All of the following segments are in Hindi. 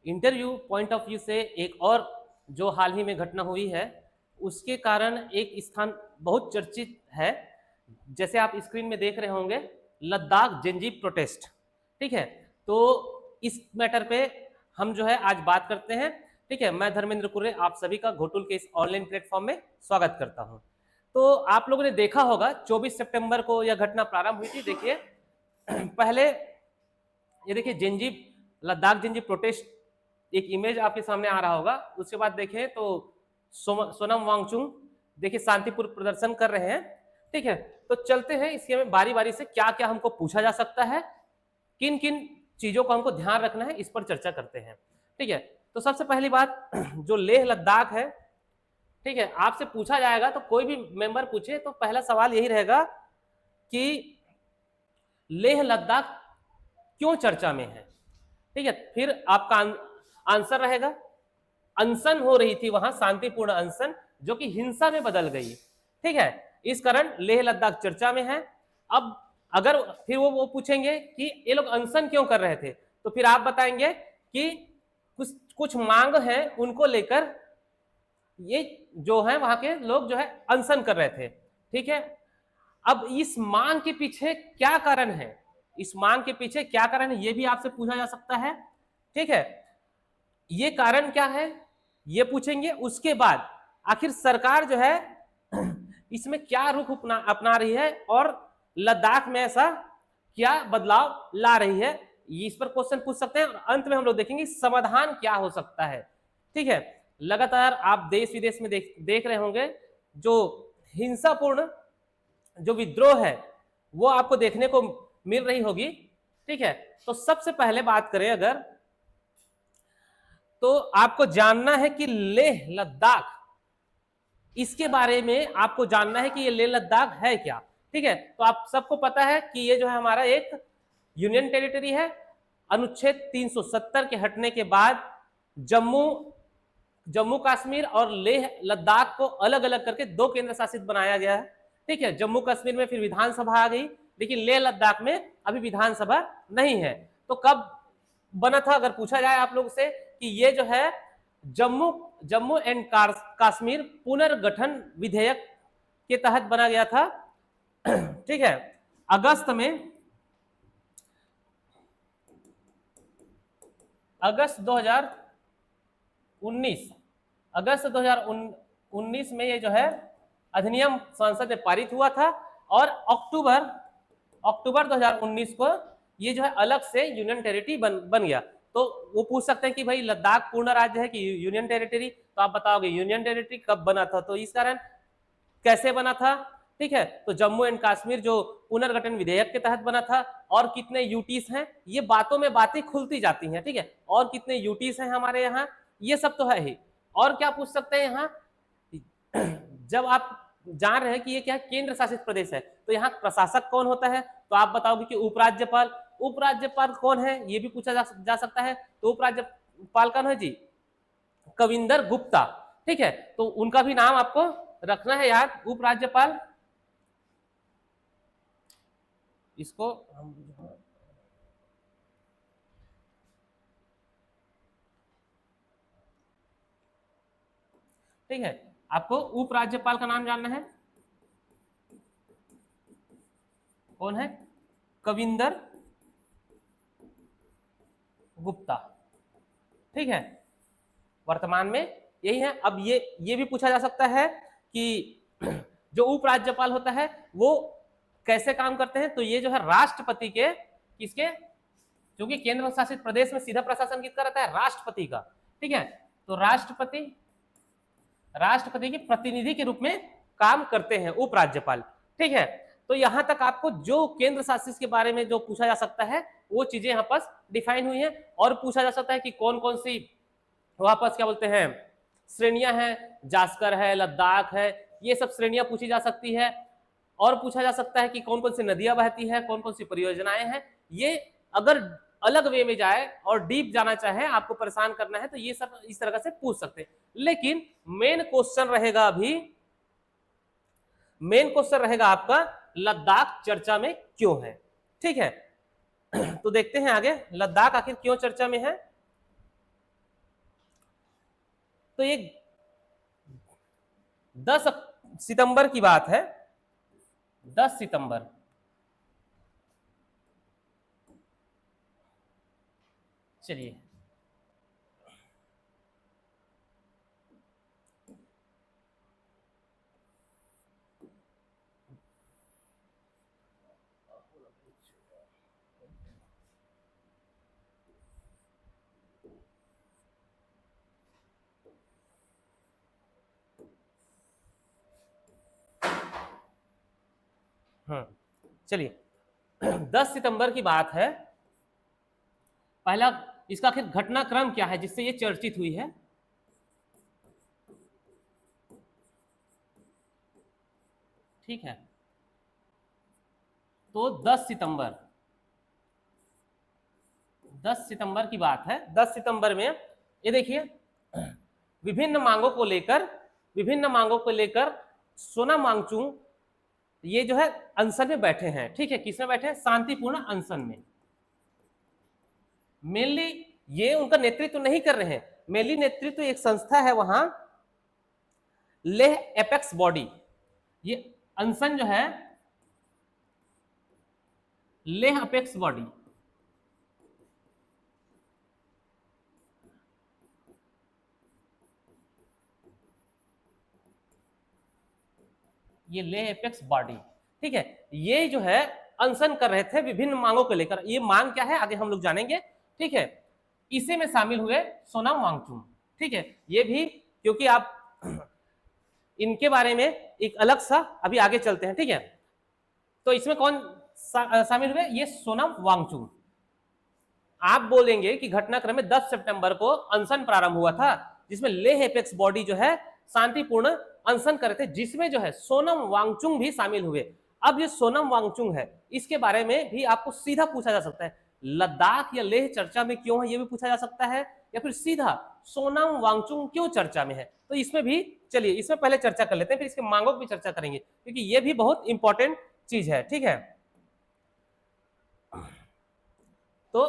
इंटरव्यू पॉइंट ऑफ व्यू से एक और जो हाल ही में घटना हुई है उसके कारण एक स्थान बहुत चर्चित है, जैसे आप स्क्रीन में देख रहे होंगे, लद्दाख जेनजी प्रोटेस्ट। ठीक है, तो इस मैटर पे हम जो है आज बात करते हैं। ठीक है, मैं धर्मेंद्र कुर्रे आप सभी का घोटुल के इस ऑनलाइन प्लेटफॉर्म में स्वागत करता हूं। तो आप लोगों ने देखा होगा 24 सितंबर को यह घटना प्रारंभ हुई थी। देखिए पहले ये देखिए जेनजी लद्दाख जेनजी प्रोटेस्ट एक इमेज आपके सामने आ रहा होगा। उसके बाद देखें तो सोनम वांगचुक देखिए शांतिपूर्ण प्रदर्शन कर रहे हैं। ठीक है, तो चलते हैं इसके में बारी बारी से क्या क्या हमको पूछा जा सकता है, किन किन चीजों को हमको ध्यान रखना है, इस पर चर्चा करते हैं। ठीक है, तो सबसे पहली बात जो लेह लद्दाख है, ठीक है, आपसे पूछा जाएगा तो कोई भी मेंबर पूछे तो पहला सवाल यही रहेगा कि लेह लद्दाख क्यों चर्चा में है। ठीक है, फिर आपका आंसर रहेगा अनशन हो रही थी वहां, शांतिपूर्ण अनशन जो कि हिंसा में बदल गई। ठीक है, इस कारण लेह लद्दाख चर्चा में है। अब अगर फिर वो पूछेंगे कि ये लोग अनशन क्यों कर रहे थे, तो फिर आप बताएंगे कि कुछ मांग है उनको लेकर ये जो है वहां के लोग जो है अनशन कर रहे थे। ठीक है, अब इस मांग के पीछे क्या कारण है, इस मांग के पीछे क्या कारण है, ये भी आपसे पूछा जा सकता है। ठीक है, ये कारण क्या है ये पूछेंगे। उसके बाद आखिर सरकार जो है इसमें क्या रुख अपना रही है और लद्दाख में ऐसा क्या बदलाव ला रही है, इस पर क्वेश्चन पूछ सकते हैं। और अंत में हम लोग देखेंगे समाधान क्या हो सकता है। ठीक है, लगातार आप देश विदेश में देख रहे होंगे जो हिंसापूर्ण जो विद्रोह है वो आपको देखने को मिल रही होगी। ठीक है, तो सबसे पहले बात करें अगर, तो आपको जानना है कि लेह लद्दाख, इसके बारे में आपको जानना है कि ये लेह लद्दाख है क्या। ठीक है, तो आप सबको पता है कि ये जो है हमारा एक यूनियन टेरिटरी है। अनुच्छेद 370 के हटने के बाद जम्मू कश्मीर और लेह लद्दाख को अलग अलग करके दो केंद्र शासित बनाया गया है। ठीक है, जम्मू कश्मीर में फिर विधानसभा आ गई, लेकिन लेह लद्दाख में अभी विधानसभा नहीं है। तो कब बना था अगर पूछा जाए आप लोग से कि ये जो है जम्मू एंड कश्मीर पुनर्गठन विधेयक के तहत बना गया था। ठीक है, अगस्त 2019 में ये जो है अधिनियम संसद में पारित हुआ था और अक्टूबर 2019 को ये जो है अलग से यूनियन टेरिटरी बन गया। तो वो पूछ सकते हैं कि भाई लद्दाख पूर्ण राज्य है कि यूनियन टेरिटरी, तो आप बताओगे यूनियन टेरिटरी कब बना था, तो इस कारण कैसे बना था। ठीक है, तो जम्मू एंड कश्मीर जो पुनर्गठन विधेयक के तहत बना था, और कितने यूटीज हैं, ये बातों में बातें खुलती जाती हैं। ठीक है, और कितने यूटीज हैं हमारे यहाँ, ये सब तो है ही। और क्या पूछ सकते हैं यहाँ, जब आप जान रहे हैं कि ये क्या केंद्र शासित प्रदेश है तो यहाँ प्रशासक कौन होता है, तो आप बताओगे कि उपराज्यपाल। उपराज्यपाल कौन है ये भी पूछा जा सकता है, तो उपराज्यपाल कौन है जी, कविंदर गुप्ता। ठीक है, तो उनका भी नाम आपको रखना है यार, उपराज्यपाल। इसको हम ठीक है, आपको उपराज्यपाल का नाम जानना है, कौन है, कविंदर गुप्ता। ठीक है, वर्तमान में यही है। अब ये भी पूछा जा सकता है कि जो उपराज्यपाल होता है वो कैसे काम करते हैं, तो ये जो है राष्ट्रपति के, किसके, क्योंकि केंद्र शासित प्रदेश में सीधा प्रशासन किसका रहता है, राष्ट्रपति का। ठीक है, तो राष्ट्रपति के प्रतिनिधि के रूप में काम करते हैं उपराज्यपाल। ठीक है, तो यहां तक आपको जो केंद्र शासित के बारे में जो पूछा जा सकता है वो चीजें यहाँ पर डिफाइन हुई हैं। और पूछा जा सकता है कि कौन कौन सी वापस क्या बोलते हैं श्रेणियां हैं, जास्कर है, लद्दाख है, ये सब श्रेणियां पूछी जा सकती है। और पूछा जा सकता है कि कौन कौन सी नदियां बहती है, कौन कौन सी परियोजनाएं हैं। ये अगर अलग वे में जाए और डीप जाना चाहे, आपको परेशान करना है, तो ये सब इस तरह से पूछ सकते हैं। लेकिन मेन क्वेश्चन रहेगा आपका लद्दाख चर्चा में क्यों है। ठीक है, तो देखते हैं आगे लद्दाख आखिर क्यों चर्चा में है। तो ये 10 सितंबर की बात है, 10 सितंबर। चलिए चलिए 10 सितंबर की बात है। पहला इसका आखिर घटनाक्रम क्या है जिससे ये चर्चित हुई है? ठीक है, तो 10 सितंबर की बात है। 10 सितंबर में ये देखिए विभिन्न मांगों को लेकर सोनम वांगचुक ये जो है अनशन में बैठे हैं। ठीक है, किसमें बैठे हैं? शांतिपूर्ण अनशन में। मेनली ये उनका नेतृत्व नहीं कर रहे हैं, मेनली नेतृत्व एक संस्था है वहां, लेह एपेक्स बॉडी। ये अनशन जो है लेह अपेक्स बॉडी, ये लेह एपेक्स बॉडी। ठीक है, ये जो है अनशन कर रहे थे विभिन्न मांगों को लेकर। ये मांग क्या है आगे हम लोग जानेंगे। ठीक है, इसी में शामिल हुए सोनम वांगचुक। ठीक है, ये भी क्योंकि आप इनके बारे में एक अलग सा अभी आगे चलते हैं। ठीक है, तो इसमें कौन शामिल हुए? ये सोनम वांगचुक। आप बोलेंगे कि घटनाक्रम में 10 सितंबर को अनशन प्रारंभ हुआ था जिसमें लेह एपेक्स बॉडी जो है शांतिपूर्ण अनशन कर रहे थे, जिसमें जो है सोनम वांगचुक भी शामिल हुए। अब ये सोनम वांगचुक है, इसके बारे में भी आपको सीधा पूछा जा सकता है, लद्दाख या लेह चर्चा में क्यों है ये भी पूछा जा सकता है, या फिर सीधा सोनम वांगचुक क्यों चर्चा में है। तो इसमें भी चलिए इसमें पहले चर्चा कर लेते हैं, फिर इसके मांगों की भी चर्चा करेंगे क्योंकि ये भी बहुत इंपॉर्टेंट चीज है। ठीक है, तो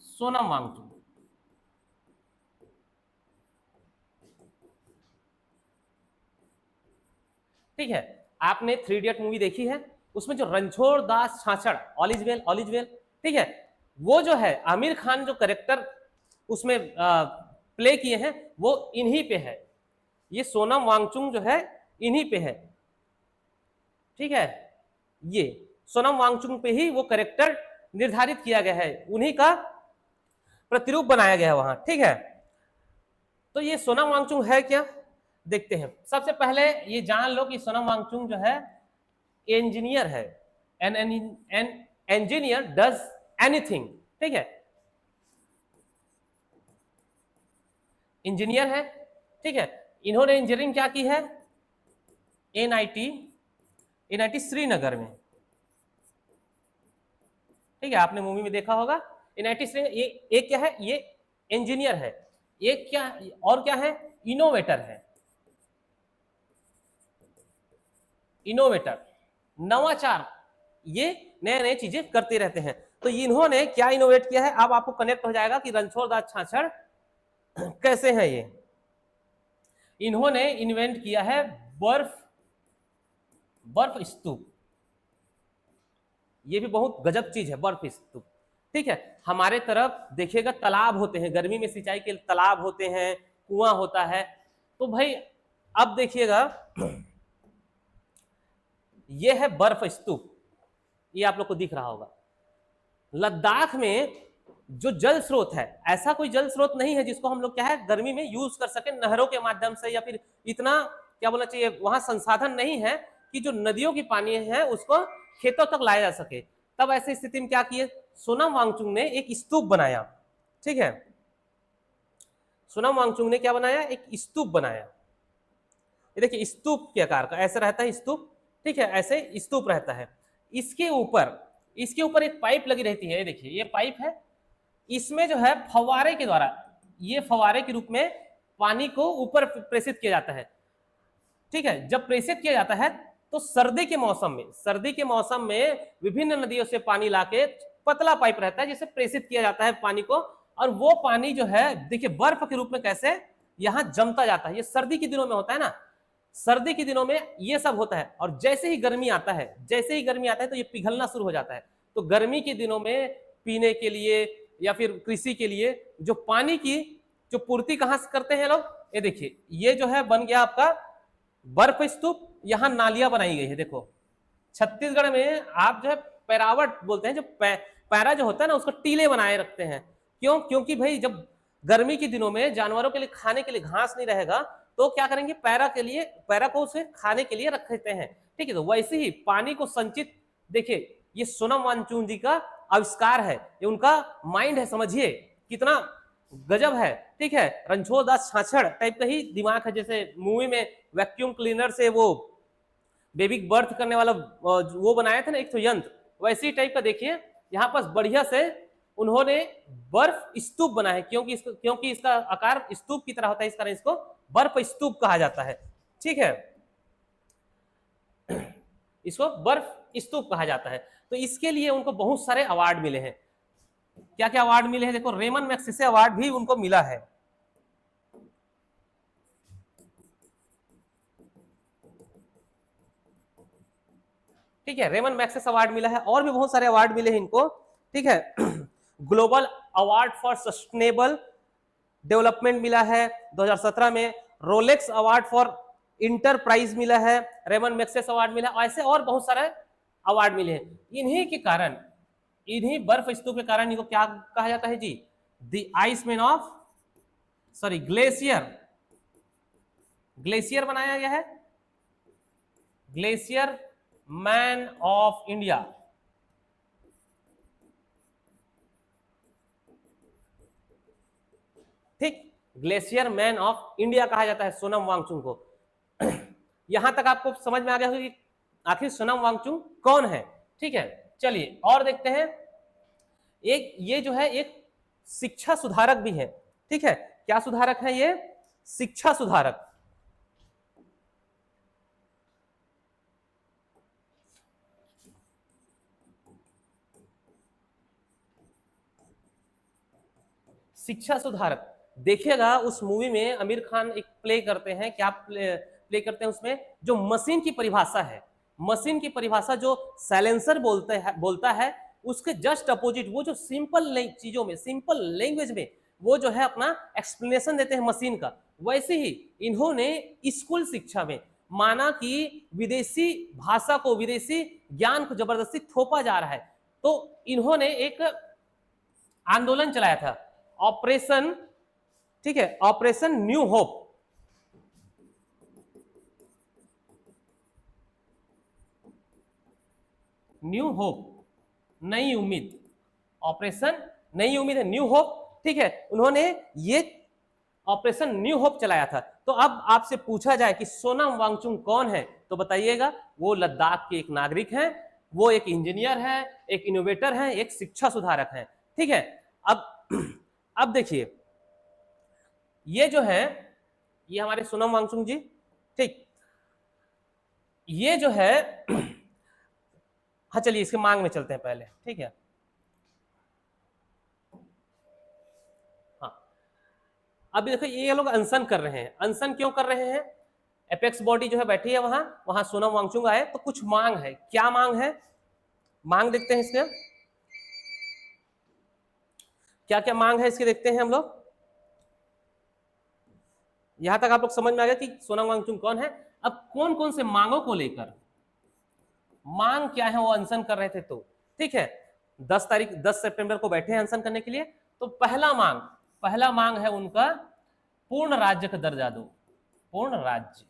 सोनम वांगचुक, ठीक है, आपने 3 इडियट मूवी देखी है, उसमें जो Ranchhod Das छाछड़, all is well, ठीक है, वो जो है आमिर खान जो कैरेक्टर उसमें प्ले किए हैं वो इन्हीं पे है। ये सोनम वांगचुक जो है इन्हीं पे है। ठीक है, ये सोनम वांगचुक पे ही वो कैरेक्टर निर्धारित किया गया है, उन्हीं का प्रतिरूप बनाया गया है वहां। ठीक है, तो ये सोनम वांगचुक है क्या, देखते हैं। सबसे पहले ये जान लो कि सोनम वांगचुक जो है इंजीनियर है। An engineer does anything. ठीक है, इंजीनियर है। ठीक है, इन्होंने इंजीनियरिंग क्या की है? एनआईटी श्रीनगर में। ठीक है, आपने मूवी में देखा होगा एनआईटी श्रीनगर। ये एक क्या है? ये इंजीनियर है। एक क्या और क्या है? इनोवेटर है। इनोवेटर, नवाचार, ये नए नए चीजें करते रहते हैं। तो इन्होंने क्या इनोवेट किया है? अब आपको कनेक्ट हो जाएगा कि रणछोड़ दास छाछड़ कैसे हैं। ये इन्होंने इन्वेंट किया है बर्फ स्तूप। ये भी बहुत गजब चीज है, बर्फ स्तूप। ठीक है, हमारे तरफ देखिएगा तालाब होते हैं, गर्मी में सिंचाई के तालाब होते हैं, कुआं होता है। तो भाई अब देखिएगा ये है बर्फ स्तूप, ये आप लोग को दिख रहा होगा। लद्दाख में जो जल स्रोत है, ऐसा कोई जल स्रोत नहीं है जिसको हम लोग क्या है गर्मी में यूज कर सके नहरों के माध्यम से, या फिर इतना क्या बोलना चाहिए, वहां संसाधन नहीं है कि जो नदियों की पानी है उसको खेतों तक लाया जा सके। तब ऐसी स्थिति में क्या किए? सोनम वांगचुक ने एक स्तूप बनाया। ठीक है, सोनम वांगचुक ने क्या बनाया? एक स्तूप बनाया। ये देखिए स्तूप के आकार का ऐसा रहता है स्तूप। ठीक है, ऐसे स्तूप रहता है। इसके ऊपर एक पाइप लगी रहती है। देखिए ये पाइप है, इसमें जो है फव्वारे के द्वारा, ये फव्वारे के रूप में पानी को ऊपर प्रेषित किया जाता है। ठीक है, जब प्रेषित किया जाता है तो सर्दी के मौसम में विभिन्न नदियों से पानी लाके पतला पाइप रहता है जिससे प्रेषित किया जाता है पानी को, और वो पानी जो है देखिए बर्फ के रूप में कैसे यहाँ जमता जाता है। ये सर्दी के दिनों में होता है ना, सर्दी के दिनों में ये सब होता है, और जैसे ही गर्मी आता है, जैसे ही गर्मी आता है तो ये पिघलना शुरू हो जाता है। तो गर्मी के दिनों में पीने के लिए या फिर कृषि के लिए जो पानी की जो पूर्ति कहां से करते हैं लोग, ये देखिए ये जो है बन गया आपका बर्फ स्तूप, यहाँ नालियां बनाई गई है। देखो छत्तीसगढ़ में आप जो है पैरावट बोलते हैं, जो पैरा जो होता है ना उसको टीले बनाए रखते हैं। क्यों? क्योंकि भाई जब गर्मी के दिनों में जानवरों के लिए खाने के लिए घास नहीं रहेगा तो क्या करेंगे, पैरा के लिए, पैरा को उसे खाने के लिए रखते हैं। ठीक है, तो वैसे ही पानी को संचित, देखिए ये सोनम वांगचुक जी का आविष्कार है, ये उनका माइंड है, समझिए कितना गजब है। ठीक है, रणछोड़ दास छाछड़ टाइप का ही दिमाग है, जैसे मूवी में वैक्यूम क्लीनर से वो बेबी बर्थ करने वाला वो बनाया था ना एक तो यंत्र, वैसे ही टाइप का देखिए यहाँ पर बढ़िया से उन्होंने बर्फ स्तूप बना है, क्योंकि इसका आकार स्तूप की तरह होता है, इस कारण इसको बर्फ स्तूप कहा जाता है। ठीक है, इसको बर्फ स्तूप कहा जाता है। तो इसके लिए उनको बहुत सारे अवार्ड मिले हैं। क्या क्या अवार्ड मिले हैं? देखो रेमन मैग्सेसे अवार्ड भी उनको मिला है। ठीक है, रेमन मैग्सेसे अवार्ड मिला है, और भी बहुत सारे अवार्ड मिले हैं इनको। ठीक है, global award for sustainable development मिला है 2017 में, रोलेक्स अवार्ड फॉर इंटरप्राइज मिला है, रेमन मैग्सेसे अवार्ड मिला, ऐसे और बहुत सारे अवार्ड मिले हैं। इन्हीं के कारण, इन्हीं बर्फ स्तूप के कारण इनको क्या कहा जाता है जी, the iceman of, sorry glacier, glacier बनाया गया है, ग्लेशियर मैन ऑफ इंडिया। ठीक, ग्लेशियर मैन ऑफ इंडिया कहा जाता है सोनम वांगचुक को। यहां तक आपको समझ में आ गया होगा कि आखिर सोनम वांगचुक कौन है। ठीक है, चलिए और देखते हैं। एक ये जो है एक शिक्षा सुधारक भी है। ठीक है, क्या सुधारक है ये? शिक्षा सुधारक। शिक्षा सुधारक देखिएगा, उस मूवी में आमिर खान एक प्ले करते हैं, क्या प्ले करते हैं उसमें, जो मशीन की परिभाषा है, मशीन की परिभाषा जो साइलेंसर बोलता है उसके जस्ट अपोजिट वो जो सिंपल चीजों में, सिंपल लैंग्वेज में वो जो है अपना एक्सप्लेनेशन देते हैं मशीन का। वैसे ही इन्होंने स्कूल शिक्षा में माना कि विदेशी भाषा को, विदेशी ज्ञान को जबरदस्ती थोपा जा रहा है, तो इन्होंने एक आंदोलन चलाया था, ऑपरेशन, ठीक है, operation new hope. New hope, नई उम्मीद, ऑपरेशन नई उम्मीद है, न्यू होप। ठीक है, उन्होंने ये ऑपरेशन न्यू होप चलाया था। तो अब आपसे पूछा जाए कि सोनम वांगचुक कौन है, तो बताइएगा वो लद्दाख के एक नागरिक हैं, वो एक इंजीनियर है, एक इनोवेटर है, एक शिक्षा सुधारक है। ठीक है, अब देखिए ये जो है, ये हमारे सोनम वांगचुक जी। ठीक, ये जो है हाँ चलिए इसके मांग में चलते हैं पहले। ठीक है, हाँ अब देखो ये लोग अनशन कर रहे हैं। अनशन क्यों कर रहे हैं? एपेक्स बॉडी जो है बैठी है वहां, वहां सोनम वांगचुक आए, तो कुछ मांग है। क्या मांग है? मांग देखते हैं इसके, क्या क्या मांग है इसके देखते हैं हम लोग। यहां तक आप लोग समझ में आ गया कि सोनम वांगचुक कौन है। अब कौन कौन से मांगों को लेकर मांग क्या है वो अनशन कर रहे थे, तो ठीक है 10 सितंबर को बैठे हैं अनशन करने के लिए। तो पहला मांग है उनका पूर्ण राज्य का दर्जा दो, पूर्ण राज्य,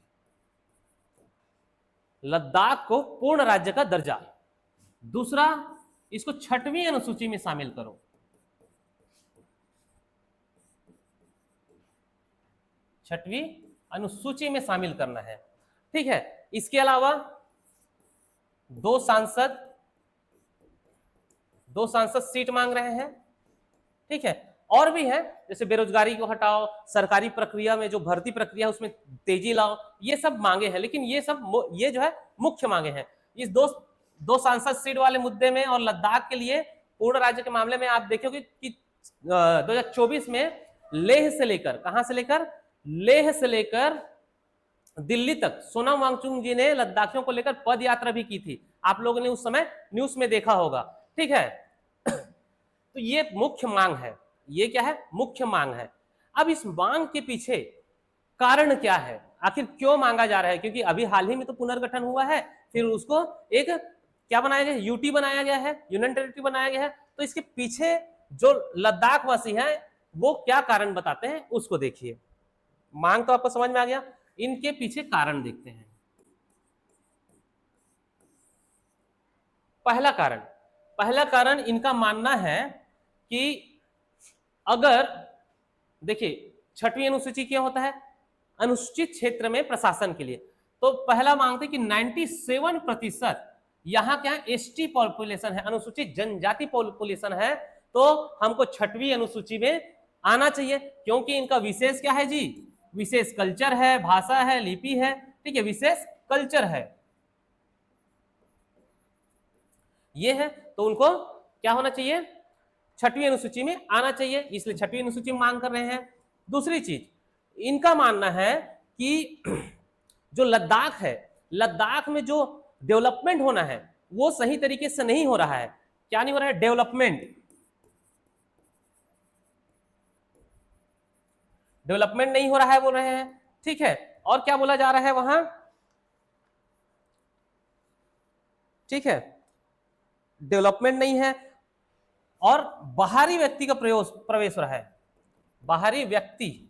लद्दाख को पूर्ण राज्य का दर्जा। दूसरा, इसको 6वीं अनुसूची में शामिल करो, 6वीं अनुसूची में शामिल करना है। ठीक है, इसके अलावा दो सांसद सीट मांग रहे हैं। ठीक है, और भी है, जैसे बेरोजगारी को हटाओ, सरकारी प्रक्रिया में जो भर्ती प्रक्रिया उसमें तेजी लाओ, ये सब मांगे हैं। लेकिन ये जो है मुख्य मांगे हैं। इस दो सांसद सीट वाले मुद्दे में और लद्दाख के लिए पूर्ण राज्य के मामले में आप देखोगे कि 2024 में लेह से लेकर, कहां से लेकर, लेह से लेकर दिल्ली तक सोनम वांगचुक जी ने लद्दाखियों को लेकर पद यात्रा भी की थी। आप लोगों ने उस समय न्यूज में देखा होगा, ठीक है। तो ये मुख्य मांग है, ये क्या है, मुख्य मांग है। अब इस मांग के पीछे कारण क्या है, आखिर क्यों मांगा जा रहा है? क्योंकि अभी हाल ही में तो पुनर्गठन हुआ है, फिर उसको एक क्या बनाया गया, यूटी बनाया गया है, यूनियन टेरिटरी बनाया गया है। तो इसके पीछे जो लद्दाख वासी हैं वो क्या कारण बताते हैं उसको देखिए। मांग तो आपको समझ में आ गया, इनके पीछे कारण देखते हैं। पहला कारण इनका मानना है कि अगर देखिए 6वीं अनुसूची क्या होता है, अनुसूचित क्षेत्र में प्रशासन के लिए। तो पहला मांगते कि 97% यहाँ क्या है, एसटी पॉपुलेशन है, अनुसूचित जनजाति पॉपुलेशन है, तो हमको 6वीं अनुसूची में आना चाहिए। क्योंकि इनका विशेष क्या है जी, विशेष कल्चर है, भाषा है, लिपि है, ठीक है, विशेष कल्चर है, ये है। तो उनको क्या होना चाहिए, 6वीं अनुसूची में आना चाहिए, इसलिए 6वीं अनुसूची में मांग कर रहे हैं। दूसरी चीज इनका मानना है कि जो लद्दाख है, लद्दाख में जो डेवलपमेंट होना है वो सही तरीके से नहीं हो रहा है। क्या नहीं हो रहा है, डेवलपमेंट नहीं हो रहा है बोल रहे हैं, ठीक है। और क्या बोला जा रहा है वहां, ठीक है, डेवलपमेंट नहीं है और बाहरी व्यक्ति का प्रवेश हो रहा है, बाहरी व्यक्ति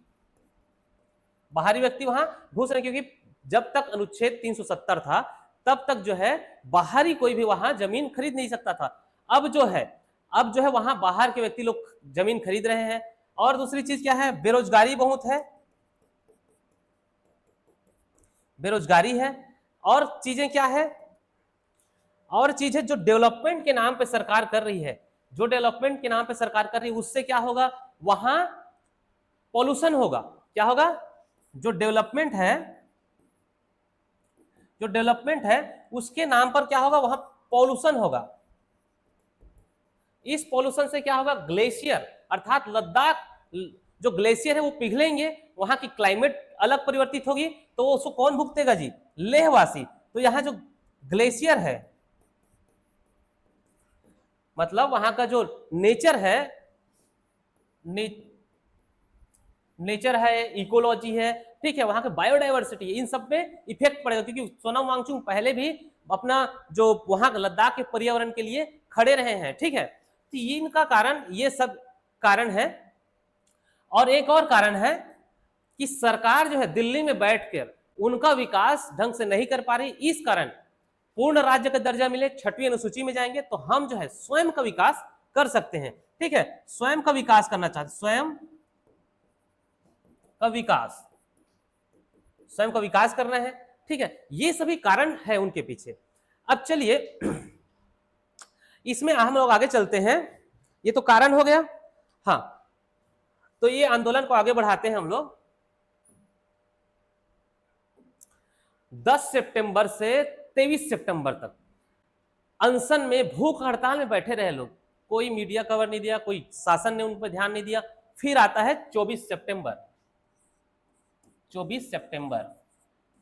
वहां घुस रहे, क्योंकि जब तक अनुच्छेद 370 था तब तक जो है बाहरी कोई भी वहां जमीन खरीद नहीं सकता था। अब जो है वहां बाहर के व्यक्ति लोग जमीन खरीद रहे हैं। और दूसरी चीज क्या है, बेरोजगारी बहुत है, बेरोजगारी है। और चीजें क्या है, और चीजें जो डेवलपमेंट के नाम पे सरकार कर रही है, जो डेवलपमेंट के नाम पे सरकार कर रही है उससे क्या होगा, वहां पॉल्यूशन होगा। क्या होगा, जो डेवलपमेंट है उसके नाम पर क्या होगा, वहां पॉल्यूशन होगा। इस पॉल्यूशन से क्या होगा, ग्लेशियर अर्थात लद्दाख जो ग्लेशियर है वो पिघलेंगे, वहां की क्लाइमेट अलग परिवर्तित होगी, तो उसको कौन भुगतेगा जी, लेहवासी। तो यहाँ जो ग्लेशियर है, मतलब वहां का जो नेचर है, इकोलॉजी है, ठीक है, वहां की बायोडाइवर्सिटी है, इन सब पे इफेक्ट पड़ेगा। क्योंकि सोनम वांगचुक पहले भी अपना जो वहां लद्दाख के पर्यावरण के लिए खड़े रहे हैं, ठीक है। तो इनका कारण, ये सब कारण है। और एक और कारण है कि सरकार जो है दिल्ली में बैठकर उनका विकास ढंग से नहीं कर पा रही, इस कारण पूर्ण राज्य का दर्जा मिले, 6वीं अनुसूची में जाएंगे तो हम जो है स्वयं का विकास कर सकते हैं, ठीक है, स्वयं का विकास करना चाहते, स्वयं का विकास करना है, ठीक है। ये सभी कारण है उनके पीछे। अब चलिए इसमें हम लोग आगे चलते हैं, ये तो कारण हो गया। हाँ, तो ये आंदोलन को आगे बढ़ाते हैं हम लोग। 10 सितंबर से 23 सितंबर तक अनशन में, भूख हड़ताल में बैठे रहे लोग, कोई मीडिया कवर नहीं दिया, कोई शासन ने उन पर ध्यान नहीं दिया। फिर आता है 24 सितंबर,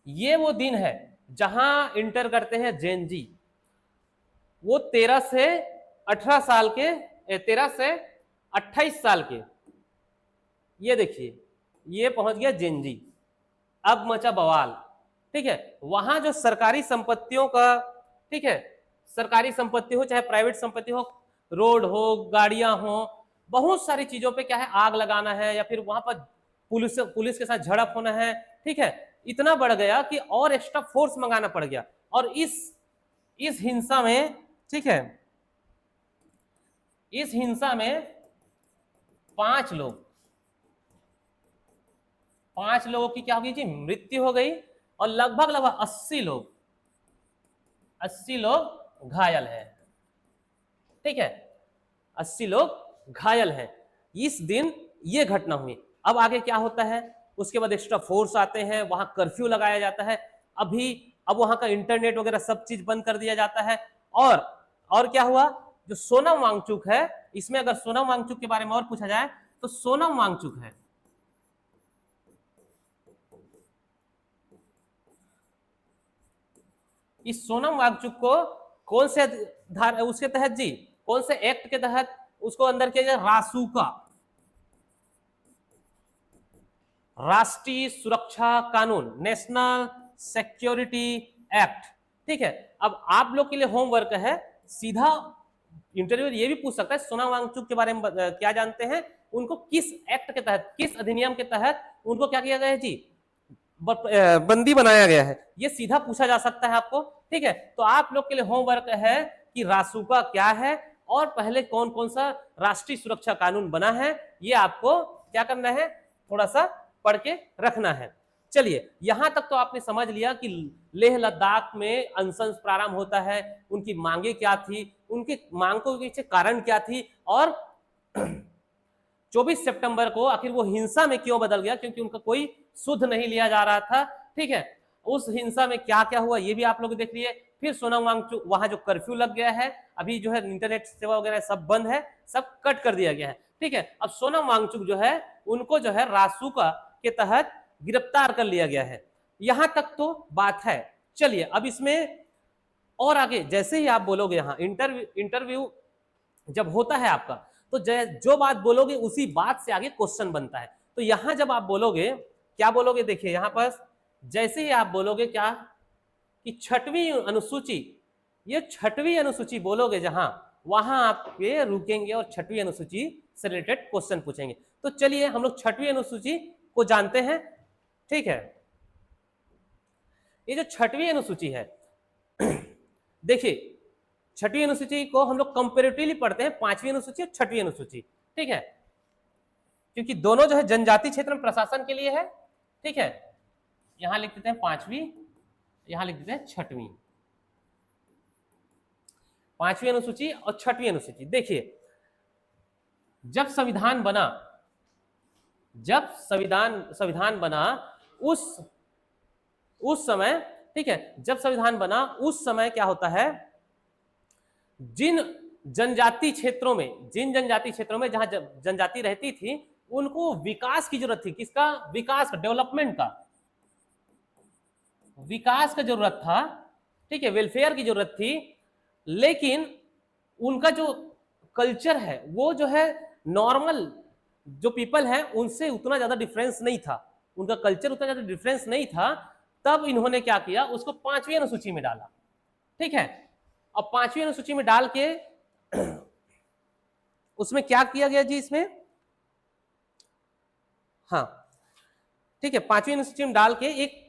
ये वो दिन है जहां इंटर करते हैं जेन जी, वो 13 से 18 साल के, 13 से 28 साल के, ये देखिए ये पहुंच गया जेन जी। अब मचा बवाल, ठीक है। वहां जो सरकारी संपत्तियों का, ठीक है, सरकारी संपत्ति हो चाहे प्राइवेट संपत्ति हो, रोड हो, गाड़ियां हो, बहुत सारी चीजों पे क्या है, आग लगाना है या फिर वहां पर पुलिस के साथ झड़प होना है, ठीक है। इतना बढ़ गया कि और एक्स्ट्रा फोर्स मंगाना पड़ गया। और इस हिंसा में, ठीक है, इस हिंसा में 5 लोगों की क्या होगी जी, मृत्यु हो गई, और लगभग 80 लोग घायल हैं, ठीक है, 80 लोग घायल हैं। इस दिन ये घटना हुई। अब आगे क्या होता है, उसके बाद एक्स्ट्रा फोर्स आते हैं, वहां कर्फ्यू लगाया जाता है। अब वहां का इंटरनेट वगैरह सब चीज बंद कर दिया जाता है। और क्या हुआ, जो सोनम वांगचुक है, इसमें अगर सोनम वांगचुक के बारे में और पूछा जाए तो सोनम वांगचुक है, इस सोनम वांगचुक को कौन से उसके तहत जी, कौन से एक्ट के तहत उसको अंदर किया जाए? रासुका, राष्ट्रीय सुरक्षा कानून, नेशनल सिक्योरिटी एक्ट। ठीक है, अब आप लोग के लिए होमवर्क है, सीधा इंटरव्यू ये भी पूछ सकता है सोनम वांगचुक के बारे में क्या जानते हैं, उनको किस एक्ट के तहत, किस अधिनियम के तहत उनको क्या किया गया है जी, बंदी बनाया गया है, ये सीधा पूछा जा सकता है आपको। ठीक है, तो आप लोग के लिए होमवर्क है कि रासुका क्या है और पहले कौन कौन सा राष्ट्रीय सुरक्षा कानून बना है, ये आपको क्या करना है, थोड़ा सा पढ़ के रखना है। चलिए, यहां तक तो आपने समझ लिया कि लेह लद्दाख में अनशन प्रारंभ होता है, उनकी मांगे क्या थी, उनकी मांग के पीछे कारण क्या थी, और 24 सितंबर को आखिर वो हिंसा में क्यों बदल गया, क्योंकि उनका कोई सुध नहीं लिया जा रहा था। ठीक है, उस हिंसा में क्या क्या हुआ ये भी आप लोग देख लिए। फिर सोनम वांगचुक, वहां जो कर्फ्यू लग गया है, अभी जो है इंटरनेट सेवा वगैरह सब बंद है, सब कट कर दिया गया है। ठीक है, अब सोनम वांगचुक जो है उनको जो है रासुका के तहत गिरफ्तार कर लिया गया है। यहां तक तो बात है। चलिए, अब इसमें और आगे जैसे ही आप बोलोगे, यहाँ इंटरव्यू जब होता है आपका, तो जो बात बोलोगे उसी बात से आगे क्वेश्चन बनता है। तो यहां जब आप बोलोगे, क्या बोलोगे, देखिए यहां पर जैसे ही आप बोलोगे क्या कि छठवीं अनुसूची, ये छठवीं अनुसूची बोलोगे जहां, वहां आप ये रुकेंगे और छठवीं अनुसूची से रिलेटेड क्वेश्चन पूछेंगे। तो चलिए हम लोग छठवीं अनुसूची को जानते हैं। ठीक है, ये जो छठवीं अनुसूची है देखिए, छठवीं अनुसूची को हम लोग कंपेरेटिवली पढ़ते हैं, पांचवी अनुसूची और छठवीं अनुसूची। ठीक है, क्योंकि दोनों जो है जनजातीय क्षेत्र में प्रशासन के लिए है। ठीक है, यहां लिख देते हैं पांचवी, यहां लिख देते हैं छठवीं। पांचवी अनुसूची और छठवीं अनुसूची। देखिए, जब संविधान बना, जब संविधान बना उस समय, ठीक है, जब संविधान बना उस समय क्या होता है, जिन जनजातीय क्षेत्रों में जहां जनजाति रहती थी, उनको विकास की जरूरत थी। किसका विकास? डेवलपमेंट का, विकास का जरूरत था। ठीक है, वेलफेयर की जरूरत थी, लेकिन उनका जो कल्चर है वो जो है नॉर्मल जो पीपल है उनसे उतना ज्यादा डिफरेंस नहीं था, उनका कल्चर उतना ज्यादा डिफरेंस नहीं था। तब इन्होंने क्या किया, उसको पांचवी अनुसूची में डाला। ठीक है, अब पांचवी अनुसूची में डाल के उसमें क्या किया गया जी, इसमें, हाँ ठीक है, पांचवी अनुसूची में डाल के एक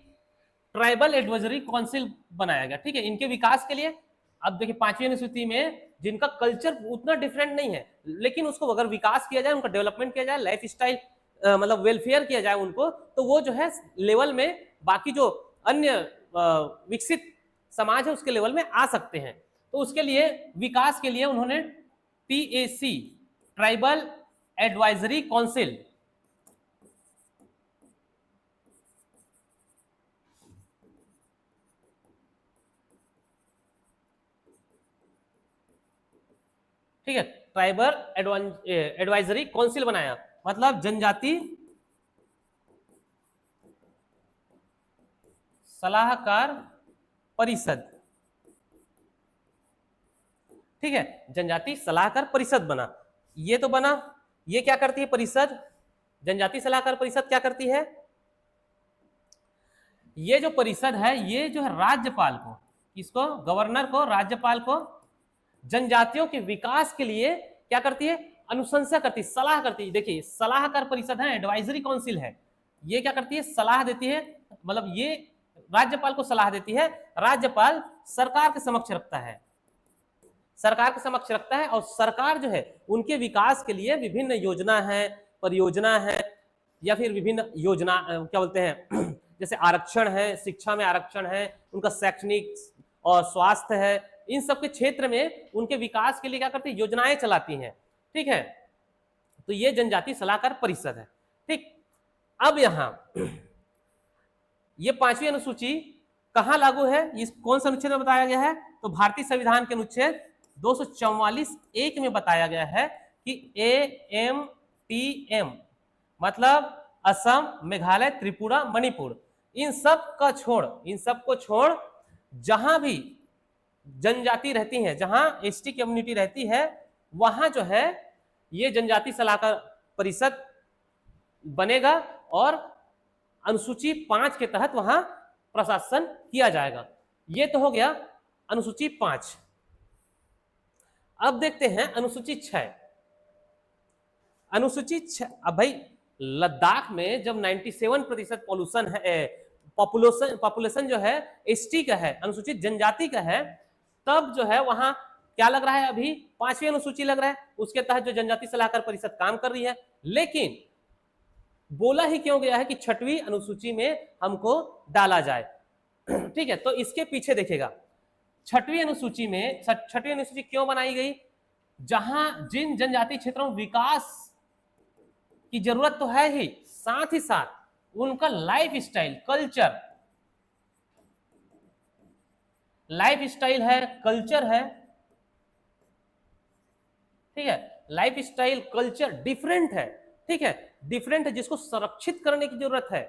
ट्राइबल एडवाइजरी काउंसिल बनाया गया। ठीक है, इनके विकास के लिए। अब देखिए, पांचवी अनुसूची में जिनका कल्चर उतना डिफरेंट नहीं है, लेकिन उसको अगर विकास किया जाए, उनका डेवलपमेंट किया जाए, लाइफ स्टाइल मतलब वेलफेयर किया जाए उनको, तो वो जो है लेवल में बाकी जो अन्य विकसित समाज है उसके लेवल में आ सकते हैं। तो उसके लिए विकास के लिए उन्होंने TAC, ट्राइबल एडवाइजरी काउंसिल, ठीक है, ट्राइबल एडवाइजरी काउंसिल बनाया, मतलब जनजाति सलाहकार परिषद। ठीक है, जनजाति सलाहकार परिषद बना। ये तो बना, ये क्या करती है परिषद, जनजाति सलाहकार परिषद क्या करती है, ये जो परिषद है ये जो है राज्यपाल को, किसको, गवर्नर को, राज्यपाल को जनजातियों के विकास के लिए क्या करती है, अनुशंसा करती है, सलाह करती है। देखिए, सलाहकार परिषद है, एडवाइजरी काउंसिल है, ये क्या करती है, सलाह देती है, मतलब ये राज्यपाल को सलाह देती है। राज्यपाल सरकार के समक्ष रखता है, सरकार के समक्ष रखता है, और सरकार जो है उनके विकास के लिए विभिन्न योजना है, परियोजना है, या फिर विभिन्न योजना क्या बोलते हैं जैसे आरक्षण है, शिक्षा में आरक्षण है, उनका शैक्षणिक और स्वास्थ्य है, इन सब के क्षेत्र में उनके विकास के लिए क्या करती है, योजनाएं चलाती हैं। ठीक है, तो ये जनजाति सलाहकार परिषद है। ठीक, अब यहां ये पांचवी अनुसूची कहां लागू है, इस कौन सा अनुच्छेद में बताया गया है, तो भारतीय संविधान के अनुच्छेद 244(1) में बताया गया है कि AMTM मतलब असम, मेघालय, त्रिपुरा, मणिपुर, इन सब को छोड़ जहां भी जनजाति रहती है, जहां एसटी कम्युनिटी रहती है, वहां जो है ये जनजाति सलाहकार परिषद बनेगा और अनुसूची 5 के तहत वहां प्रशासन किया जाएगा। ये तो हो गया अनुसूची 5। अब देखते हैं अनुसूची 6। अनुसूची 6, अब भाई लद्दाख में जब 97% पॉल्यूशन है, पॉपुलेशन जो है एसटी का है, अनुसूचित जनजाति का है, तब जो है वहां क्या लग रहा है, अभी 5वीं अनुसूची लग रहा है, उसके तहत जो जनजाति सलाहकार परिषद काम कर रही है। लेकिन बोला ही क्यों गया है कि 6वीं अनुसूची में हमको डाला जाए, ठीक है। तो इसके पीछे देखिएगा 6वीं अनुसूची में, 6वीं अनुसूची क्यों बनाई गई, जहां जिन जनजाति क्षेत्रों में विकास की जरूरत तो है ही, साथ ही साथ उनका life style, culture, life style है, कल्चर है, ठीक है, लाइफ स्टाइल कल्चर डिफरेंट है, ठीक है, डिफरेंट है, जिसको संरक्षित करने की जरूरत है,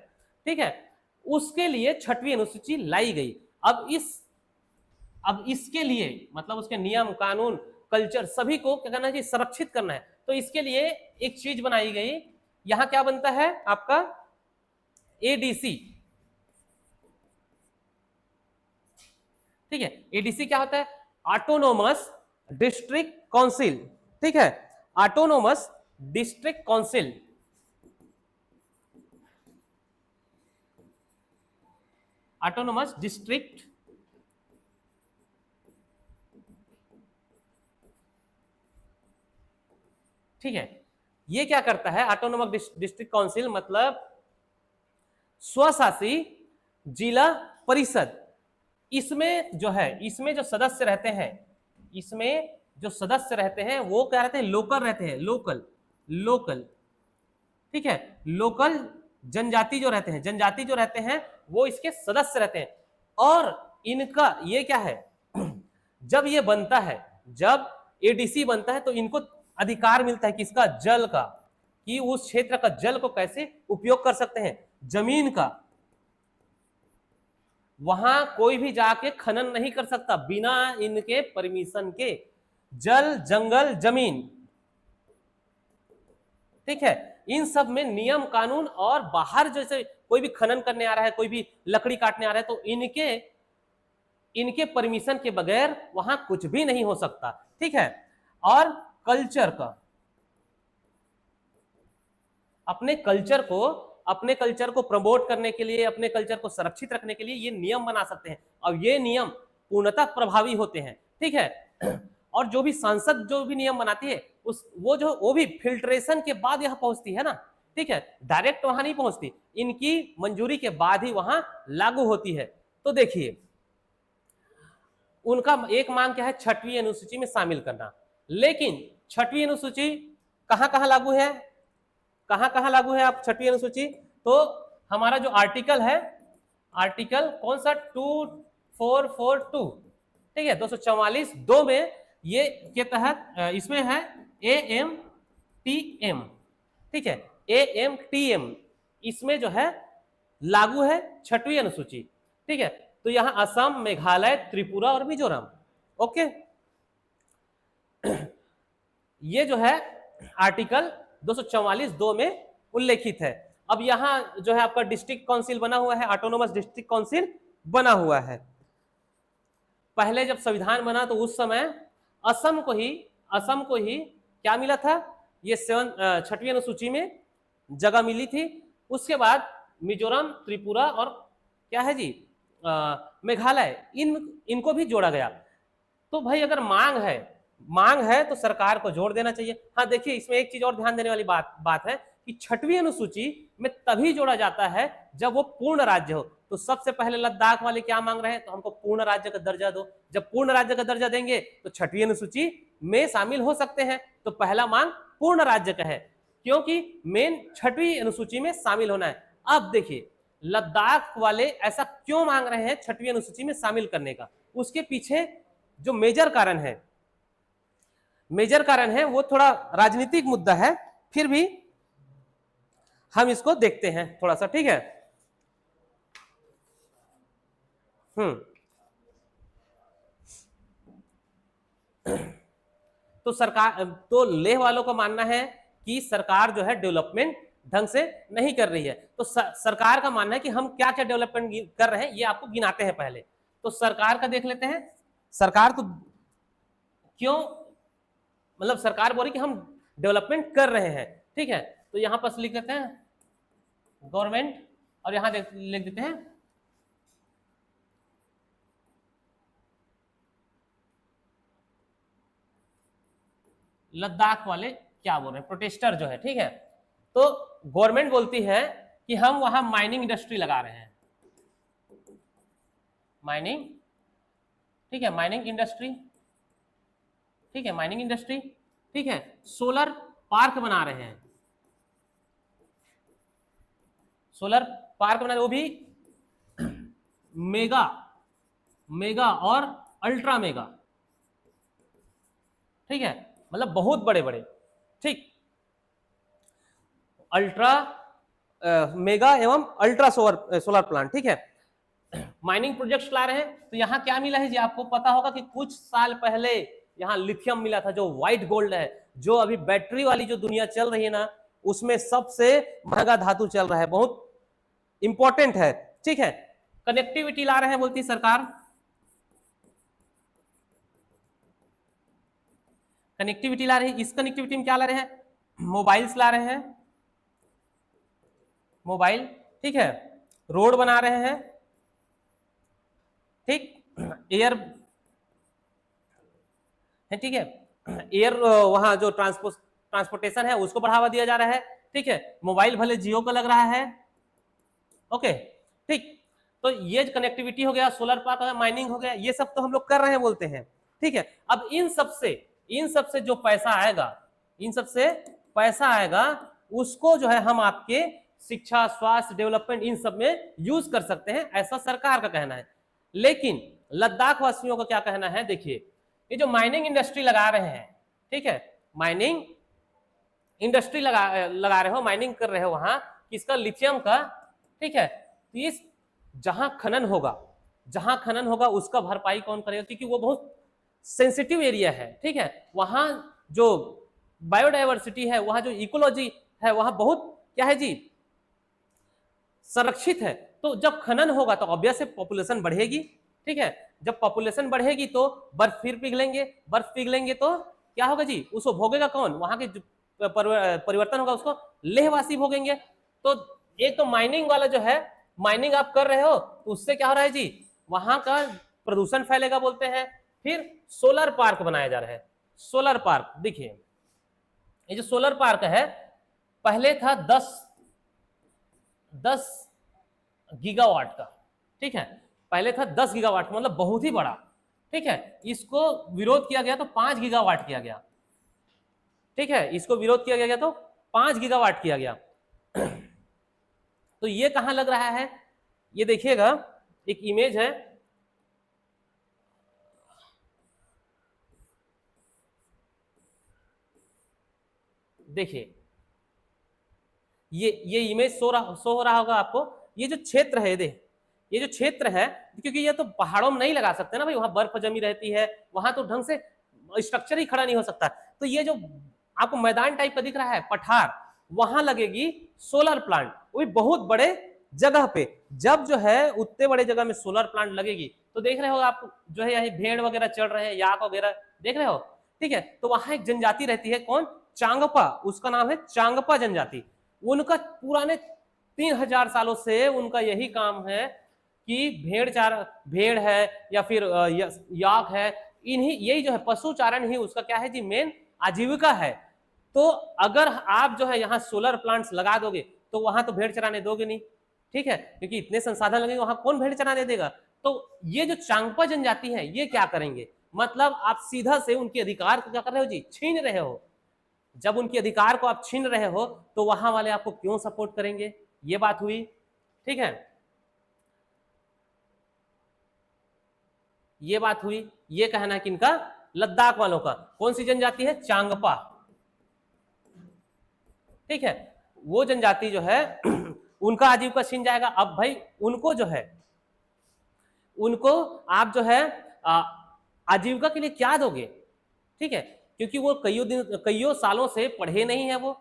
ठीक है। उसके लिए 6वीं अनुसूची लाई गई। अब इसके लिए मतलब उसके नियम, कानून, कल्चर सभी को क्या करना चाहिए, संरक्षित करना है। तो इसके लिए एक चीज बनाई गई, यहां क्या बनता है आपका एडीसी, ठीक है। एडीसी क्या होता है, ऑटोनोमस डिस्ट्रिक्ट काउंसिल, ठीक है, autonomous district council, autonomous district ठीक है। ये क्या करता है, ऑटोनोमस डिस्ट्रिक्ट काउंसिल मतलब स्वशासी जिला परिषद। इसमें जो है, इसमें जो सदस्य रहते हैं, इसमें जो सदस्य रहते हैं वो क्या रहते हैं, लोकल रहते हैं, लोकल, ठीक है। लोकल जनजाति जो रहते हैं, जनजाति जो रहते हैं वो इसके सदस्य रहते हैं। और इनका ये क्या है, जब ये बनता है, जब एडीसी बनता है तो इनको अधिकार मिलता है किसका, जल का, कि उस क्षेत्र का जल को कैसे उपयोग कर सकते हैं, जमीन का। वहां कोई भी जाके खनन नहीं कर सकता बिना इनके परमिशन के, जल, जंगल, जमीन, ठीक है। इन सब में नियम, कानून, और बाहर जैसे कोई भी खनन करने आ रहा है, कोई भी लकड़ी काटने आ रहा है, तो इनके परमिशन के बगैर वहां कुछ भी नहीं हो सकता, ठीक है। और कल्चर का, अपने कल्चर को प्रमोट करने के लिए, अपने कल्चर को सुरक्षित रखने के लिए ये नियम बना सकते हैं, और ये नियम पूर्णतः प्रभावी होते हैं, ठीक है। और जो भी सांसद जो भी नियम बनाती है वो भी फिल्ट्रेशन के बाद यहां पहुंचती है ना, ठीक है, डायरेक्ट वहां नहीं पहुंचती, इनकी मंजूरी के बाद ही वहां लागू होती है। तो देखिए उनका एक मांग क्या है, 6वीं अनुसूची में शामिल करना। लेकिन 6वीं अनुसूची कहां लागू है, कहां लागू है आप 6वीं अनुसूची, तो हमारा जो आर्टिकल है, आर्टिकल कौन सा, 2442, ठीक है, 244(2) में ये के तहत इसमें है AMTM, ठीक है, AMTM इसमें जो है लागू है 6वीं अनुसूची, ठीक है। तो यहां असम, मेघालय, त्रिपुरा और मिजोरम, ओके। ये जो है आर्टिकल 244(2) में उल्लेखित है। अब यहां जो है आपका डिस्ट्रिक्ट काउंसिल बना हुआ है, ऑटोनोमस डिस्ट्रिक्ट काउंसिल बना हुआ है। पहले जब संविधान बना तो उस समय असम को ही क्या मिला था, ये 6वीं अनुसूची में जगह मिली थी। उसके बाद मिजोरम, त्रिपुरा और क्या है जी, मेघालय, इनको भी जोड़ा गया। तो भाई अगर मांग है तो सरकार को जोड़ देना चाहिए। हाँ देखिए, इसमें एक चीज और ध्यान देने वाली बात है कि 6वीं अनुसूची में तभी जोड़ा जाता है जब वो पूर्ण राज्य हो। तो सबसे पहले लद्दाख वाले क्या मांग रहे हैं, तो हमको पूर्ण राज्य का दर्जा दो। जब पूर्ण राज्य का दर्जा देंगे तो 6वीं अनुसूची में शामिल हो सकते हैं। तो पहला मांग पूर्ण राज्य का है, क्योंकि मेन 6वीं अनुसूची में शामिल होना है। अब देखिए लद्दाख वाले ऐसा क्यों मांग रहे हैं 6वीं अनुसूची में शामिल करने का, उसके पीछे जो मेजर कारण है वो थोड़ा राजनीतिक मुद्दा है, फिर भी हम इसको देखते हैं थोड़ा सा, ठीक है। तो सरकार, तो लेह वालों का मानना है कि सरकार जो है डेवलपमेंट ढंग से नहीं कर रही है। तो सरकार का मानना है कि हम क्या क्या डेवलपमेंट कर रहे हैं, ये आपको गिनाते हैं पहले। तो सरकार का देख लेते हैं। सरकार तो क्यों, मतलब सरकार बोल रही कि हम डेवलपमेंट कर रहे हैं, ठीक है। तो यहां पर लिख देते हैं गवर्नमेंट, और यहां लिख देते हैं लद्दाख वाले क्या बोल रहे हैं, प्रोटेस्टर जो है, ठीक है। तो गवर्नमेंट बोलती है कि हम वहां माइनिंग इंडस्ट्री लगा रहे हैं, माइनिंग, ठीक है, माइनिंग इंडस्ट्री, ठीक है, माइनिंग इंडस्ट्री, ठीक है। सोलर पार्क बना रहे हैं, सोलर पार्क बना रहे, वो भी मेगा, मेगा और अल्ट्रा मेगा, ठीक है, मतलब बहुत बड़े बड़े, ठीक, अल्ट्रा मेगा एवं अल्ट्रा सोलर प्लांट, ठीक है। माइनिंग प्रोजेक्ट्स ला रहे हैं। तो यहाँ क्या मिला है जी, आपको पता होगा कि कुछ साल पहले यहाँ लिथियम मिला था, जो व्हाइट गोल्ड है, जो अभी बैटरी वाली जो दुनिया चल रही है ना, उसमें सबसे महंगा धातु चल रहा है, बहुत इंपॉर्टेंट है, ठीक है। कनेक्टिविटी ला रहे हैं बोलती सरकार, कनेक्टिविटी ला रही है। इस कनेक्टिविटी में क्या ला रहे हैं, मोबाइल्स ला रहे हैं, मोबाइल, ठीक है, रोड बना रहे हैं, ठीक, एयर है, ठीक है, एयर वहां जो ट्रांसपोर्टेशन है उसको बढ़ावा दिया जा रहा है, ठीक है। मोबाइल भले जियो का लग रहा है, ओके, ठीक। तो ये कनेक्टिविटी हो गया, सोलर पार्क हो गया, माइनिंग हो गया, ये सब तो हम लोग कर रहे हैं बोलते हैं, ठीक है। अब इन सबसे जो पैसा आएगा, इन सबसे पैसा आएगा, उसको जो है हम आपके शिक्षा, स्वास्थ्य, डेवलपमेंट, इन सब में यूज कर सकते हैं, ऐसा सरकार का कहना है। लेकिन लद्दाख वासियों का क्या कहना है, देखिए, ये जो माइनिंग इंडस्ट्री लगा रहे हैं, ठीक है, माइनिंग इंडस्ट्री लगा रहे हो, माइनिंग कर रहे हो वहां किसका, लिथियम का, ठीक है। तो इस जहां खनन होगा उसका भरपाई कौन करेगा, क्योंकि वो बहुत सेंसिटिव एरिया है, ठीक है। वहां जो बायोडाइवर्सिटी है, वहां जो इकोलॉजी है, वहां बहुत क्या है जी, संरक्षित है। तो जब खनन होगा तो ऑब्वियस है पॉपुलेशन बढ़ेगी, ठीक है। जब पॉपुलेशन बढ़ेगी तो बर्फ फिर पिघलेंगे, बर्फ पिघलेंगे तो क्या होगा जी, उसको भोगेगा कौन, वहां के परिवर्तन होगा उसको लेहवासी भोगेंगे। तो एक तो माइनिंग वाला जो है, माइनिंग आप कर रहे हो तो उससे क्या हो रहा है जी, वहां का प्रदूषण फैलेगा बोलते हैं। फिर सोलर पार्क बनाया जा रहा है, सोलर पार्क, देखिए ये जो सोलर पार्क है, पहले था 10 गीगावाट का, ठीक है, पहले था 10 गीगावाट, मतलब बहुत ही बड़ा, ठीक है। इसको विरोध किया गया तो 5 गीगावाट किया गया, ठीक है, इसको विरोध किया गया तो 5 गीगावाट किया गया। तो ये कहां लग रहा है, ये देखिएगा, एक इमेज है, देखिए ये इमेज शो हो रहा होगा आपको। ये जो क्षेत्र है, ये जो क्षेत्र है, क्योंकि ये तो पहाड़ों में नहीं लगा सकते ना भाई, वहां बर्फ जमी रहती है, वहां तो ढंग से स्ट्रक्चर ही खड़ा नहीं हो सकता। तो ये जो आपको मैदान टाइप का दिख रहा है, पठार, वहां लगेगी सोलर प्लांट, वो भी बहुत बड़े जगह पे। जब जो है उतने बड़े जगह में सोलर प्लांट लगेगी, तो देख रहे हो आप जो है यही भेड़ वगैरह चल रहे हैं, याक वगैरह देख रहे हो, ठीक है। तो वहां एक जनजाति रहती है, कौन, चांगपा, उसका नाम है चांगपा जनजाति। उनका पुराने 3000 सालों से उनका यही काम है कि भेड़ है या फिर याक है, इन्हीं, यही जो है पशु चारण ही उसका क्या है जी, मेन आजीविका है। तो अगर आप जो है यहाँ सोलर प्लांट्स लगा दोगे तो वहां तो भेड़ चराने दोगे नहीं, ठीक है, क्योंकि इतने संसाधन लगेंगे, वहां कौन भेड़ चराने देगा। तो ये जो चांगपा जनजाति है, ये क्या करेंगे, मतलब आप सीधा से उनके अधिकार को क्या कर रहे हो जी, छीन रहे हो। जब उनके अधिकार को आप छीन रहे हो तो वहां वाले आपको क्यों सपोर्ट करेंगे, ये बात हुई, ठीक है, ये बात हुई। ये कहना है किनका, लद्दाख वालों का। कौन सी जनजाति है, चांगपा, ठीक है। वो जनजाति जो है उनका आजीविका छीन जाएगा। अब भाई उनको जो है, उनको आप जो है आजीविका के लिए क्या दोगे, ठीक है, क्योंकि वो कईयों सालों से पढ़े नहीं है वो।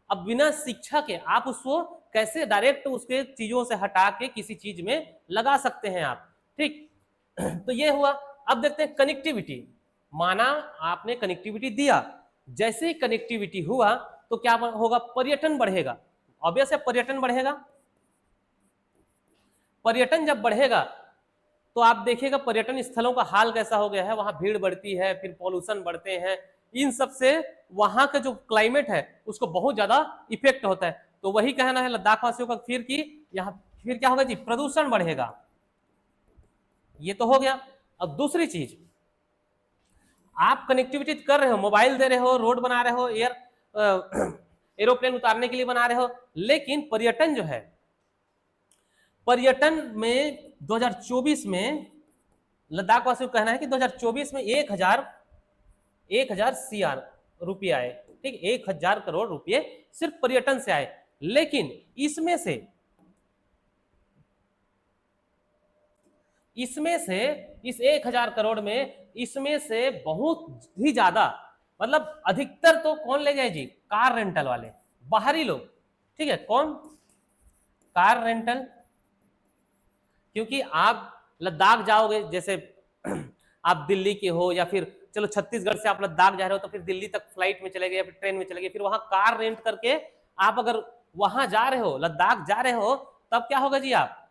अब बिना शिक्षा के आप उसको कैसे डायरेक्ट उसके चीजों से हटा के किसी चीज में लगा सकते हैं आप, ठीक। तो ये हुआ। अब देखते हैं कनेक्टिविटी। माना आपने कनेक्टिविटी दिया, जैसे ही कनेक्टिविटी हुआ तो क्या होगा, पर्यटन बढ़ेगा। ऑब्वियस है पर्यटन बढ़ेगा। पर्यटन जब बढ़ेगा तो आप देखिएगा पर्यटन स्थलों का हाल कैसा हो गया है, वहां भीड़ बढ़ती है, फिर पॉल्यूशन बढ़ते हैं, इन सब से वहां का जो क्लाइमेट है उसको बहुत ज्यादा इफेक्ट होता है। तो वही कहना है लद्दाख वासियों का फिर कि यहाँ फिर क्या होगा जी, प्रदूषण बढ़ेगा। ये तो हो गया। अब दूसरी चीज, आप कनेक्टिविटी कर रहे हो, मोबाइल दे रहे हो, रोड बना रहे हो, एरोप्लेन उतारने के लिए बना रहे हो, लेकिन पर्यटन जो है, पर्यटन में 2024 में लद्दाख वासियों का कहना है कि 2024 में 1000 CR रुपये आए, ठीक, 1000 करोड़ रुपये सिर्फ पर्यटन से आए। लेकिन इसमें से इस 1000 करोड़ में इसमें से बहुत ही ज्यादा, मतलब अधिकतर तो कौन ले गए जी, कार रेंटल वाले, बाहरी लोग, ठीक है। कौन, कार रेंटल। क्योंकि आप लद्दाख जाओगे, जैसे आप दिल्ली के हो या फिर चलो छत्तीसगढ़ से आप लद्दाख जा रहे हो तो फिर दिल्ली तक फ्लाइट में चले गए या फिर ट्रेन में चले गए, फिर वहां कार रेंट करके आप अगर वहां जा रहे हो, लद्दाख जा रहे हो, तब क्या होगा जी, आप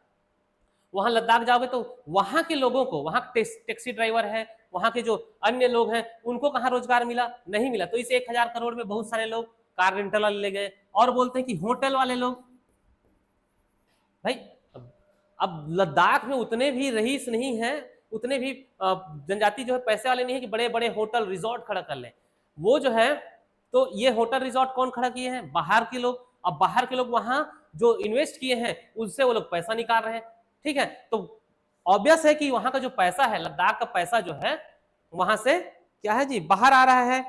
वहां लद्दाख जाओगे तो वहां के लोगों को, वहां टैक्सी ड्राइवर है, वहां के जो अन्य लोग हैं, उनको कहां रोजगार मिला, नहीं मिला। तो इस 1000 करोड़ में बहुत सारे लोग कार रेंटल वाले ले गए। और बोलते हैं कि होटल वाले लोग, भाई अब लद्दाख में उतने भी रईस नहीं है, उतने भी जनजाति जो है पैसे वाले नहीं है कि बड़े बड़े होटल रिजॉर्ट खड़ा कर ले। वो जो है, तो ये होटल रिजॉर्ट कौन खड़ा किए हैं, बाहर के लोग। अब बाहर के लोग वहां जो इन्वेस्ट किए हैं उससे वो लोग पैसा निकाल रहे हैं, ठीक है। तो ऑब्वियस है कि वहां का जो पैसा है, लद्दाख का पैसा जो है वहां से क्या है जी, बाहर आ रहा है,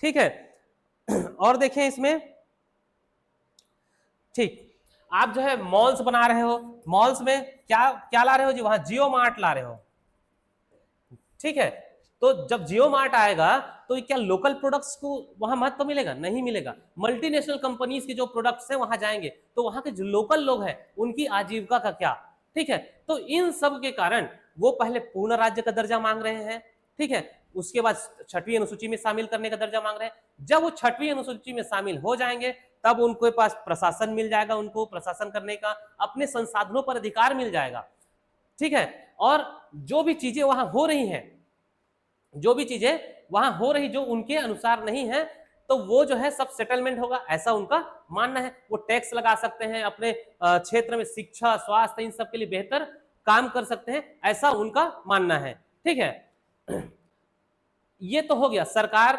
ठीक है। और देखें इसमें, ठीक, आप जो है मॉल्स बना रहे हो, मॉल्स में क्या क्या ला रहे हो जी, वहां जियो मार्ट ला रहे हो, ठीक है। तो जब जियो मार्ट आएगा तो क्या लोकल प्रोडक्ट्स को वहां महत्व मिलेगा, नहीं मिलेगा। मल्टीनेशनल कंपनीज के जो प्रोडक्ट्स हैं वहां जाएंगे, तो वहां के जो लोकल लोग हैं उनकी आजीविका का क्या, ठीक है। तो इन सब के कारण वो पहले पूर्ण राज्य का दर्जा मांग रहे हैं, ठीक है। उसके बाद 6वीं अनुसूची में शामिल करने का दर्जा मांग रहे हैं। जब वो 6वीं अनुसूची में शामिल हो जाएंगे तब उनके पास प्रशासन मिल जाएगा, उनको प्रशासन करने का, अपने संसाधनों पर अधिकार मिल जाएगा, ठीक है। और जो भी चीजें वहां हो रही हैं, जो भी चीजें वहां हो रही जो उनके अनुसार नहीं है, तो वो जो है सब सेटलमेंट होगा, ऐसा उनका मानना है। वो टैक्स लगा सकते हैं, अपने क्षेत्र में शिक्षा, स्वास्थ्य, इन सब के लिए बेहतर काम कर सकते हैं, ऐसा उनका मानना है, ठीक है। ये तो हो गया सरकार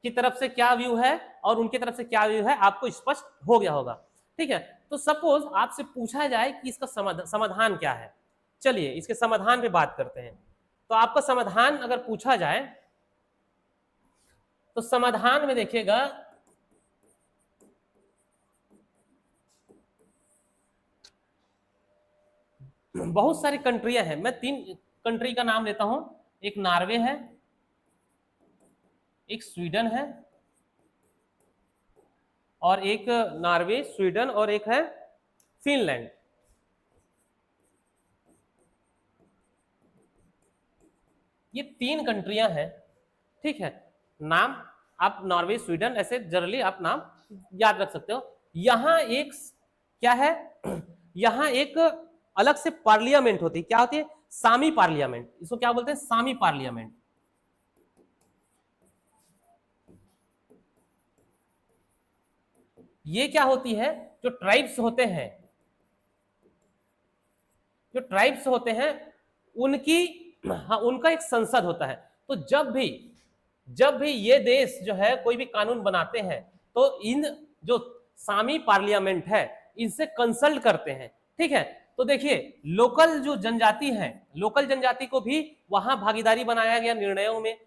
की तरफ से क्या व्यू है और उनकी तरफ से क्या व्यू है, आपको स्पष्ट हो गया होगा, ठीक है। तो सपोज आपसे पूछा जाए कि इसका समाधान क्या है, चलिए इसके समाधान पे बात करते हैं। तो आपका समाधान अगर पूछा जाए तो समाधान में देखिएगा, बहुत सारी कंट्रियां हैं, मैं 3 कंट्री का नाम लेता हूं। एक नॉर्वे है, एक स्वीडन है, और एक नॉर्वे, स्वीडन और एक है फिनलैंड। ये 3 कंट्रियां हैं, ठीक है। नाम आप नॉर्वे, स्वीडन ऐसे जनरली आप नाम याद रख सकते हो। यहां एक क्या है, यहां एक अलग से पार्लियामेंट होती है, क्या होती है, सामी पार्लियामेंट। इसको क्या बोलते हैं, सामी पार्लियामेंट। ये क्या होती है, जो ट्राइब्स होते हैं, जो ट्राइब्स होते हैं उनकी, हाँ, उनका एक संसद होता है। तो जब भी ये देश जो है कोई भी कानून बनाते हैं तो इन जो सामी पार्लियामेंट है इनसे कंसल्ट करते हैं, ठीक है। तो देखिए लोकल जो जनजाति है, लोकल जनजाति को भी वहां भागीदारी बनाया गया निर्णयों में।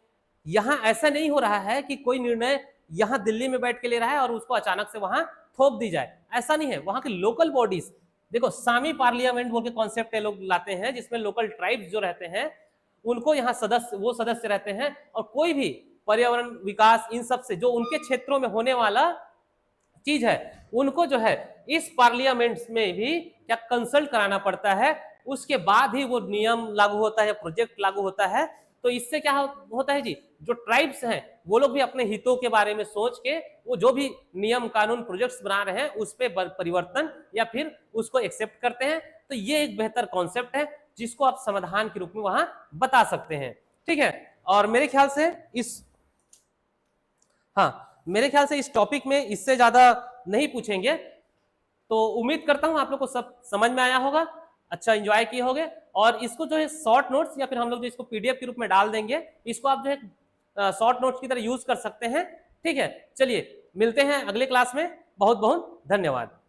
यहां ऐसा नहीं हो रहा है कि कोई निर्णय यहां दिल्ली में बैठ के ले रहा है और उसको अचानक से वहां थोप दी जाए, ऐसा नहीं है। वहां के लोकल बॉडीज, देखो सामी पार्लियामेंट बोल के कॉन्सेप्ट लोग लाते हैं जिसमें लोकल ट्राइब्स जो रहते हैं उनको यहाँ वो सदस्य रहते हैं, और कोई भी पर्यावरण विकास इन सब से जो उनके क्षेत्रों में होने वाला चीज है उनको जो है इस पार्लियामेंट में भी क्या कंसल्ट कराना पड़ता है, उसके बाद ही वो नियम लागू होता है, प्रोजेक्ट लागू होता है। तो इससे क्या होता है जी, जो ट्राइब्स हैं वो लोग भी अपने हितों के बारे में सोच के वो जो भी नियम कानून प्रोजेक्ट्स बना रहे हैं उस पर परिवर्तन या फिर उसको एक्सेप्ट करते हैं। तो ये एक बेहतर कॉन्सेप्ट है जिसको आप समाधान के रूप में वहां बता सकते हैं। ठीक है, और मेरे ख्याल से मेरे ख्याल से इस टॉपिक में इससे ज्यादा नहीं पूछेंगे। तो उम्मीद करता हूं आप लोग को सब समझ में आया होगा, अच्छा एंजॉय किए होंगे। और इसको जो है शॉर्ट नोट्स या फिर हम लोग जो इसको पीडीएफ के रूप में डाल देंगे, इसको आप जो है शॉर्ट नोट्स की तरह यूज कर सकते हैं। ठीक है, चलिए मिलते हैं अगले क्लास में। बहुत बहुत धन्यवाद।